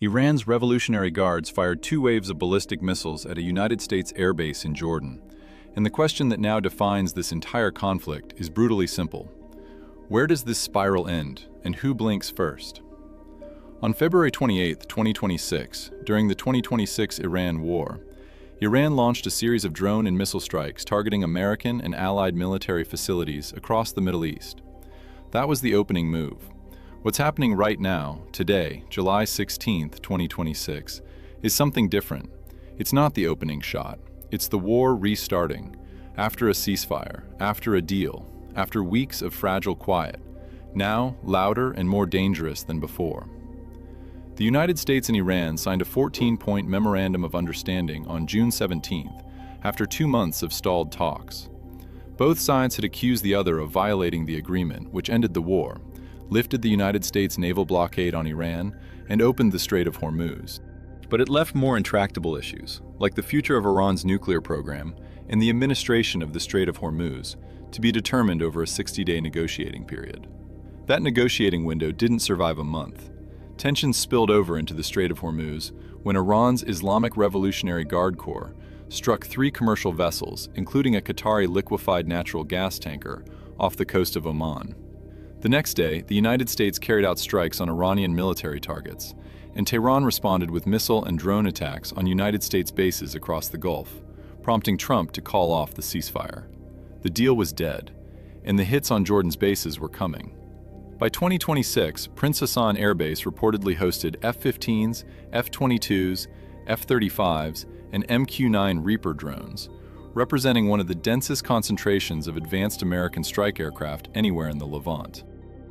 Iran's Revolutionary Guards fired 2 waves of ballistic missiles at a United States air base in Jordan. And the question that now defines this entire conflict is brutally simple. Where does this spiral end, and who blinks first? On February 28, 2026, during the 2026 Iran War, Iran launched a series of drone and missile strikes targeting American and allied military facilities across the Middle East. That was the opening move. What's happening right now, today, July 16, 2026, is something different. It's not the opening shot. It's the war restarting, after a ceasefire, after a deal, after weeks of fragile quiet, now louder and more dangerous than before. The United States and Iran signed a 14-point Memorandum of Understanding on June 17th, after 2 months of stalled talks. Both sides had accused the other of violating the agreement, which ended the war, lifted the United States naval blockade on Iran, and opened the Strait of Hormuz. But it left more intractable issues, like the future of Iran's nuclear program and the administration of the Strait of Hormuz, to be determined over a 60-day negotiating period. That negotiating window didn't survive a month. Tensions spilled over into the Strait of Hormuz when Iran's Islamic Revolutionary Guard Corps struck 3 commercial vessels, including a Qatari liquefied natural gas tanker, off the coast of Oman. The next day, the United States carried out strikes on Iranian military targets, and Tehran responded with missile and drone attacks on United States bases across the Gulf, prompting Trump to call off the ceasefire. The deal was dead, and the hits on Jordan's bases were coming. By 2026, Prince Hassan Air Base reportedly hosted F-15s, F-22s, F-35s, and MQ-9 Reaper drones, representing one of the densest concentrations of advanced American strike aircraft anywhere in the Levant.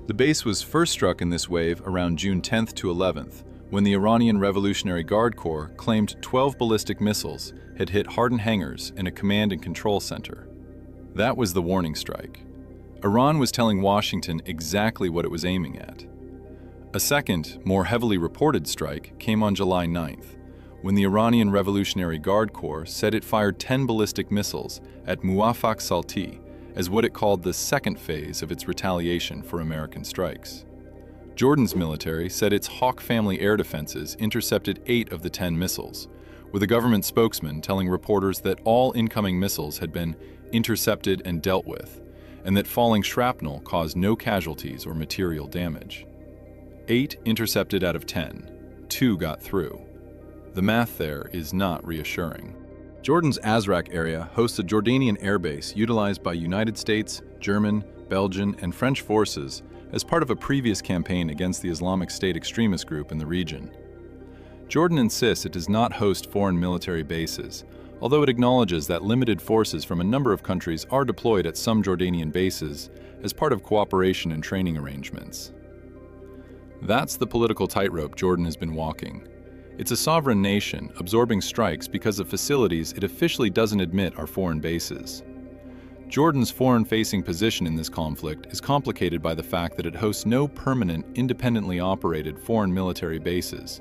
The base was first struck in this wave around June 10th to 11th, when the Iranian Revolutionary Guard Corps claimed 12 ballistic missiles had hit hardened hangars and a command and control center. That was the warning strike. Iran was telling Washington exactly what it was aiming at. A second, more heavily reported strike came on July 9th, when the Iranian Revolutionary Guard Corps said it fired 10 ballistic missiles at Muwafaq Salti as what it called the second phase of its retaliation for American strikes. Jordan's military said its Hawk family air defenses intercepted 8 of the 10 missiles, with a government spokesman telling reporters that all incoming missiles had been intercepted and dealt with, and that falling shrapnel caused no casualties or material damage. 8 intercepted out of 10. 2 got through. The math there is not reassuring. Jordan's Azraq area hosts a Jordanian air base utilized by United States, German, Belgian, and French forces as part of a previous campaign against the Islamic State extremist group in the region. Jordan insists it does not host foreign military bases, although it acknowledges that limited forces from a number of countries are deployed at some Jordanian bases as part of cooperation and training arrangements. That's the political tightrope Jordan has been walking. It's a sovereign nation absorbing strikes because of facilities it officially doesn't admit are foreign bases. Jordan's foreign-facing position in this conflict is complicated by the fact that it hosts no permanent, independently operated foreign military bases,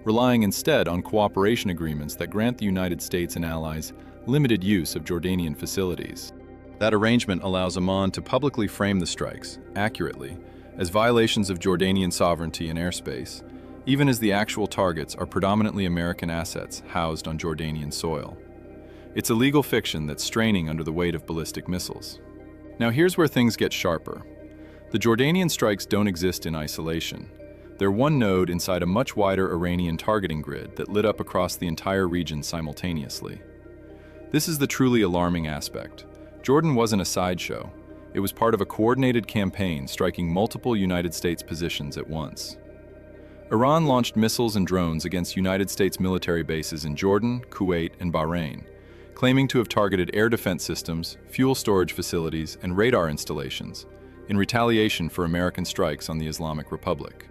relying instead on cooperation agreements that grant the United States and allies limited use of Jordanian facilities. That arrangement allows Oman to publicly frame the strikes, accurately, as violations of Jordanian sovereignty and airspace, even as the actual targets are predominantly American assets housed on Jordanian soil. It's a legal fiction that's straining under the weight of ballistic missiles. Now here's where things get sharper. The Jordanian strikes don't exist in isolation. They're one node inside a much wider Iranian targeting grid that lit up across the entire region simultaneously. This is the truly alarming aspect. Jordan wasn't a sideshow. It was part of a coordinated campaign striking multiple United States positions at once. Iran launched missiles and drones against United States military bases in Jordan, Kuwait, and Bahrain, claiming to have targeted air defense systems, fuel storage facilities, and radar installations, in retaliation for American strikes on the Islamic Republic.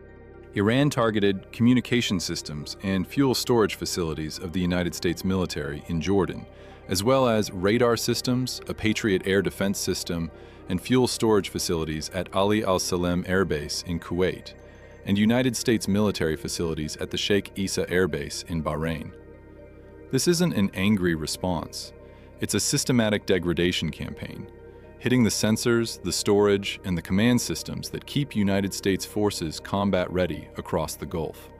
Iran targeted communication systems and fuel storage facilities of the United States military in Jordan, as well as radar systems, a Patriot air defense system, and fuel storage facilities at Ali al-Salem Air Base in Kuwait, and United States military facilities at the Sheikh Issa Air Base in Bahrain. This isn't an angry response. It's a systematic degradation campaign, hitting the sensors, the storage, and the command systems that keep United States forces combat-ready across the Gulf.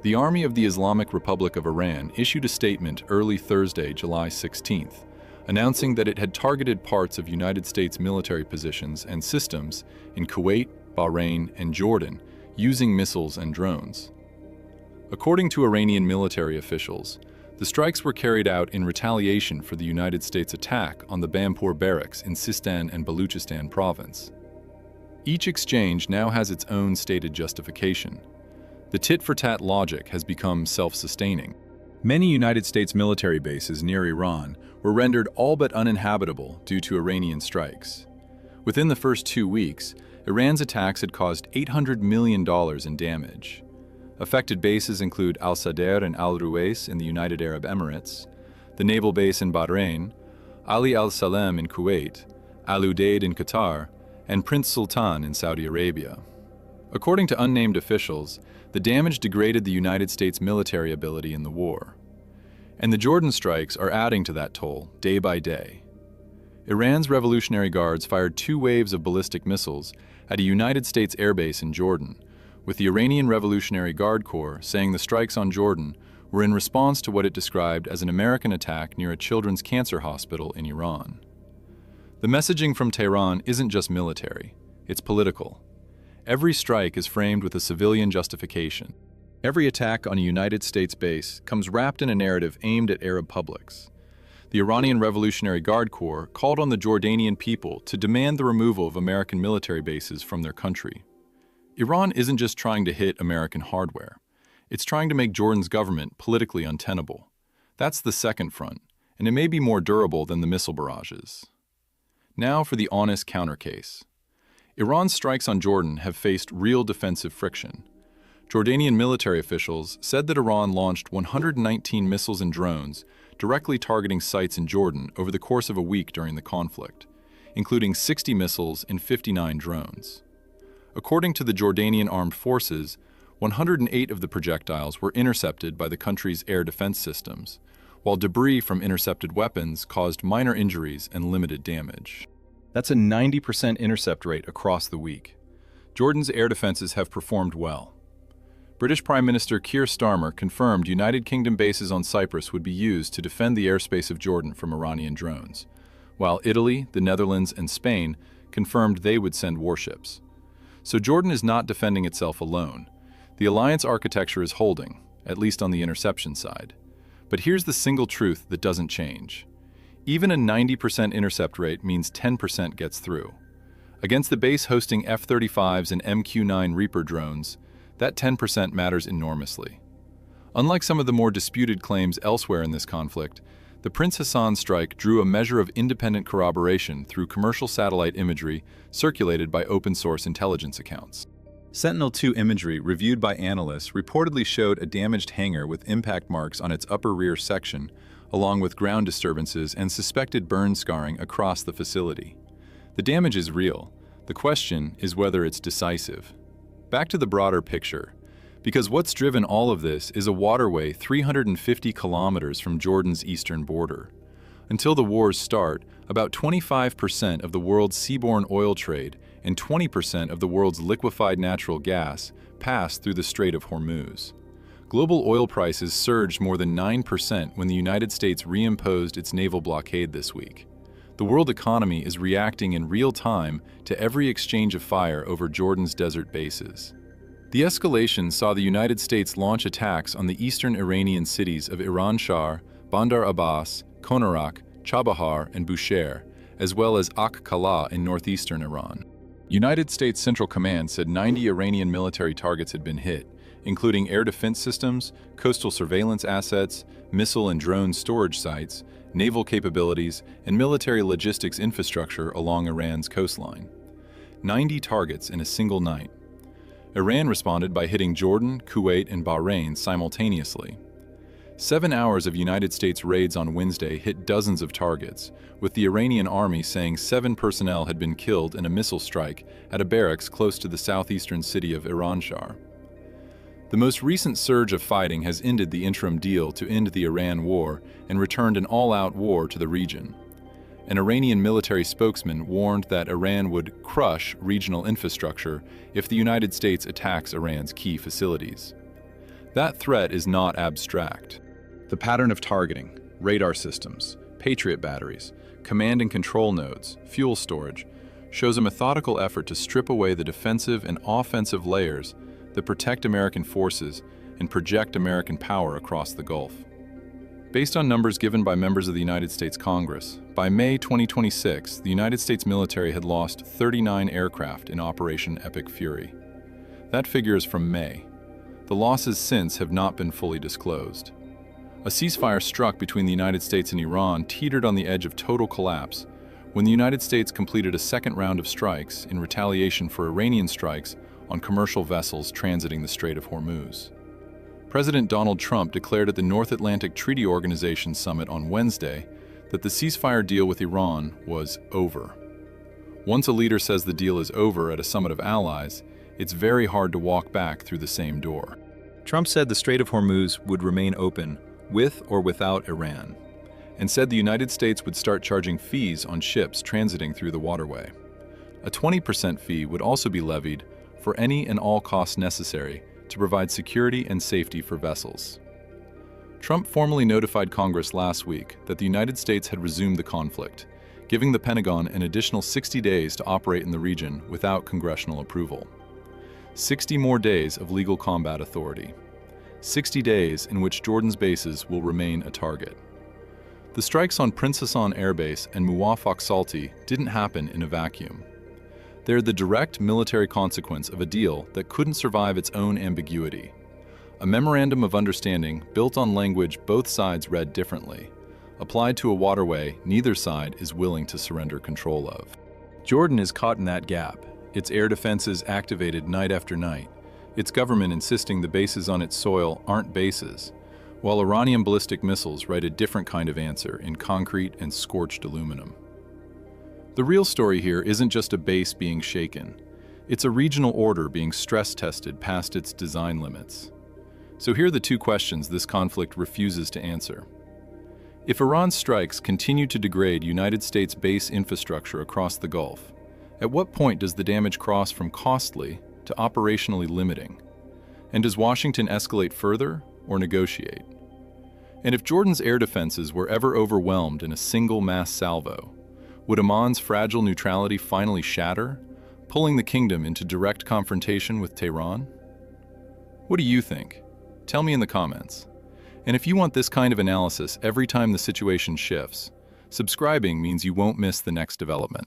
The Army of the Islamic Republic of Iran issued a statement early Thursday, July 16th, announcing that it had targeted parts of United States military positions and systems in Kuwait, Bahrain, and Jordan using missiles and drones. According to Iranian military officials, the strikes were carried out in retaliation for the United States attack on the Bampur barracks in Sistan and Baluchistan province. Each exchange now has its own stated justification. The tit-for-tat logic has become self-sustaining. Many United States military bases near Iran were rendered all but uninhabitable due to Iranian strikes. Within the first 2 weeks, Iran's attacks had caused $800 million in damage. Affected bases include Al-Sadr and Al-Ruwais in the United Arab Emirates, the naval base in Bahrain, Ali al-Salem in Kuwait, Al-Udeid in Qatar, and Prince Sultan in Saudi Arabia. According to unnamed officials, the damage degraded the United States military ability in the war. And the Jordan strikes are adding to that toll day by day. Iran's Revolutionary Guards fired 2 waves of ballistic missiles at a United States air base in Jordan, with the Iranian Revolutionary Guard Corps saying the strikes on Jordan were in response to what it described as an American attack near a children's cancer hospital in Iran. The messaging from Tehran isn't just military, it's political. Every strike is framed with a civilian justification. Every attack on a United States base comes wrapped in a narrative aimed at Arab publics. The Iranian Revolutionary Guard Corps called on the Jordanian people to demand the removal of American military bases from their country. Iran isn't just trying to hit American hardware. It's trying to make Jordan's government politically untenable. That's the second front, and it may be more durable than the missile barrages. Now for the honest counter case. Iran's strikes on Jordan have faced real defensive friction. Jordanian military officials said that Iran launched 119 missiles and drones directly targeting sites in Jordan over the course of a week during the conflict, including 60 missiles and 59 drones. According to the Jordanian Armed Forces, 108 of the projectiles were intercepted by the country's air defense systems, while debris from intercepted weapons caused minor injuries and limited damage. That's a 90% intercept rate across the week. Jordan's air defenses have performed well. British Prime Minister Keir Starmer confirmed United Kingdom bases on Cyprus would be used to defend the airspace of Jordan from Iranian drones, while Italy, the Netherlands, and Spain confirmed they would send warships. So Jordan is not defending itself alone. The alliance architecture is holding, at least on the interception side. But here's the single truth that doesn't change. Even a 90% intercept rate means 10% gets through. Against the base hosting F-35s and MQ-9 Reaper drones, that 10% matters enormously. Unlike some of the more disputed claims elsewhere in this conflict, the Prince Hassan strike drew a measure of independent corroboration through commercial satellite imagery circulated by open-source intelligence accounts. Sentinel-2 imagery reviewed by analysts reportedly showed a damaged hangar with impact marks on its upper rear section, along with ground disturbances and suspected burn scarring across the facility. The damage is real. The question is whether it's decisive. Back to the broader picture, because what's driven all of this is a waterway 350 kilometers from Jordan's eastern border. Until the war's start, about 25% of the world's seaborne oil trade and 20% of the world's liquefied natural gas passed through the Strait of Hormuz. Global oil prices surged more than 9% when the United States reimposed its naval blockade this week. The world economy is reacting in real time to every exchange of fire over Jordan's desert bases. The escalation saw the United States launch attacks on the eastern Iranian cities of Iran Shar, Bandar Abbas, Konarak, Chabahar, and Bushehr, as well as Ak-Kala in northeastern Iran. United States Central Command said 90 Iranian military targets had been hit, including air defense systems, coastal surveillance assets, missile and drone storage sites, naval capabilities, and military logistics infrastructure along Iran's coastline. 90 targets in a single night. Iran responded by hitting Jordan, Kuwait, and Bahrain simultaneously. 7 hours of United States raids on Wednesday hit dozens of targets, with the Iranian army saying 7 personnel had been killed in a missile strike at a barracks close to the southeastern city of Iranshar. The most recent surge of fighting has ended the interim deal to end the Iran war and returned an all-out war to the region. An Iranian military spokesman warned that Iran would crush regional infrastructure if the United States attacks Iran's key facilities. That threat is not abstract. The pattern of targeting, radar systems, Patriot batteries, command and control nodes, fuel storage, shows a methodical effort to strip away the defensive and offensive layers that protect American forces and project American power across the Gulf. Based on numbers given by members of the United States Congress, by May 2026, the United States military had lost 39 aircraft in Operation Epic Fury. That figure is from May. The losses since have not been fully disclosed. A ceasefire struck between the United States and Iran teetered on the edge of total collapse when the United States completed a second round of strikes in retaliation for Iranian strikes on commercial vessels transiting the Strait of Hormuz. President Donald Trump declared at the North Atlantic Treaty Organization summit on Wednesday that the ceasefire deal with Iran was over. Once a leader says the deal is over at a summit of allies, it's very hard to walk back through the same door. Trump said the Strait of Hormuz would remain open with or without Iran, and said the United States would start charging fees on ships transiting through the waterway. A 20% fee would also be levied for any and all costs necessary to provide security and safety for vessels. Trump formally notified Congress last week that the United States had resumed the conflict, giving the Pentagon an additional 60 days to operate in the region without congressional approval. 60 more days of legal combat authority. 60 days in which Jordan's bases will remain a target. The strikes on Prince Hassan Air Base and Muwafaq Salti didn't happen in a vacuum. They're the direct military consequence of a deal that couldn't survive its own ambiguity. A memorandum of understanding built on language both sides read differently, applied to a waterway neither side is willing to surrender control of. Jordan is caught in that gap, its air defenses activated night after night, its government insisting the bases on its soil aren't bases, while Iranian ballistic missiles write a different kind of answer in concrete and scorched aluminum. The real story here isn't just a base being shaken. It's a regional order being stress-tested past its design limits. So here are the two questions this conflict refuses to answer. If Iran's strikes continue to degrade United States base infrastructure across the Gulf, at what point does the damage cross from costly to operationally limiting? And does Washington escalate further or negotiate? And if Jordan's air defenses were ever overwhelmed in a single mass salvo, would Amman's fragile neutrality finally shatter, pulling the kingdom into direct confrontation with Tehran? What do you think? Tell me in the comments. And if you want this kind of analysis every time the situation shifts, subscribing means you won't miss the next development.